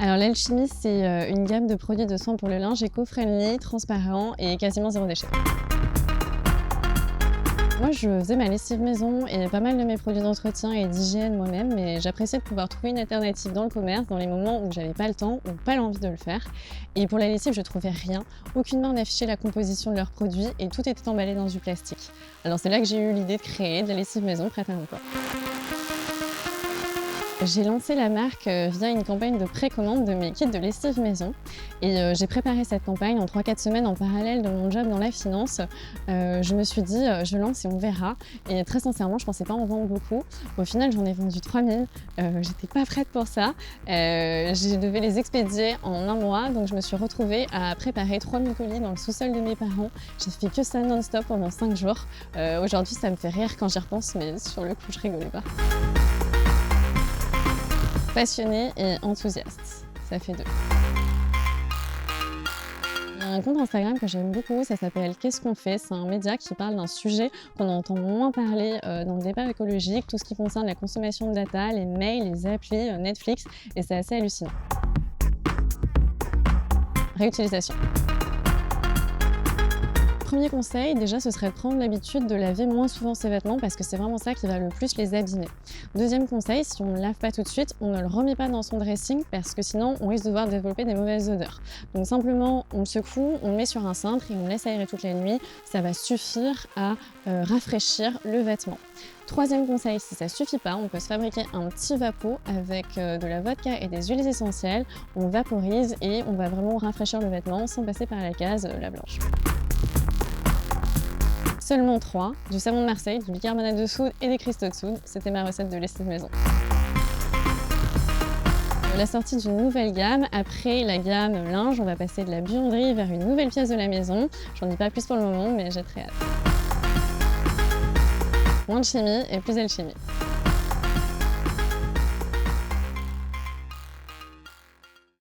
Alors l'Alchimie, c'est une gamme de produits de soins pour le linge éco-friendly, transparent et quasiment zéro déchet. Moi, je faisais ma lessive maison et pas mal de mes produits d'entretien et d'hygiène moi-même, mais j'appréciais de pouvoir trouver une alternative dans le commerce dans les moments où j'avais pas le temps ou pas l'envie de le faire. Et pour la lessive, je trouvais rien. Aucune marque n'affichait la composition de leurs produits et tout était emballé dans du plastique. Alors c'est là que j'ai eu l'idée de créer de la lessive maison prête à l'emploi. J'ai lancé la marque via une campagne de précommande de mes kits de lessive maison et j'ai préparé cette campagne en 3-4 semaines en parallèle de mon job dans la finance. Je me suis dit je lance et on verra, et très sincèrement je pensais pas en vendre beaucoup. Au final j'en ai vendu 3000, j'étais pas prête pour ça. Je devais les expédier en un mois, donc je me suis retrouvée à préparer 3000 colis dans le sous-sol de mes parents. J'ai fait que ça non-stop pendant 5 jours. Aujourd'hui ça me fait rire quand j'y repense, mais sur le coup je rigolais pas. Passionnée et enthousiaste, ça fait deux. Il y a un compte Instagram que j'aime beaucoup, ça s'appelle Qu'est-ce qu'on fait? C'est un média qui parle d'un sujet qu'on entend moins parler dans le débat écologique, tout ce qui concerne la consommation de data, les mails, les applis, Netflix, et c'est assez hallucinant. Réutilisation. Premier conseil, déjà, ce serait de prendre l'habitude de laver moins souvent ses vêtements parce que c'est vraiment ça qui va le plus les abîmer. Deuxième conseil, si on ne lave pas tout de suite, on ne le remet pas dans son dressing parce que sinon on risque de voir développer des mauvaises odeurs. Donc simplement, on le secoue, on le met sur un cintre et on le laisse aérer toute la nuit. Ça va suffire à rafraîchir le vêtement. Troisième conseil, si ça suffit pas, on peut se fabriquer un petit vapeau avec de la vodka et des huiles essentielles. On vaporise et on va vraiment rafraîchir le vêtement sans passer par la case la blanche. Seulement 3, du savon de Marseille, du bicarbonate de soude et des cristaux de soude. C'était ma recette de lessive maison. La sortie d'une nouvelle gamme, après la gamme linge, on va passer de la buanderie vers une nouvelle pièce de la maison. J'en dis pas plus pour le moment, mais j'ai très hâte. Moins de chimie et plus d'alchimie.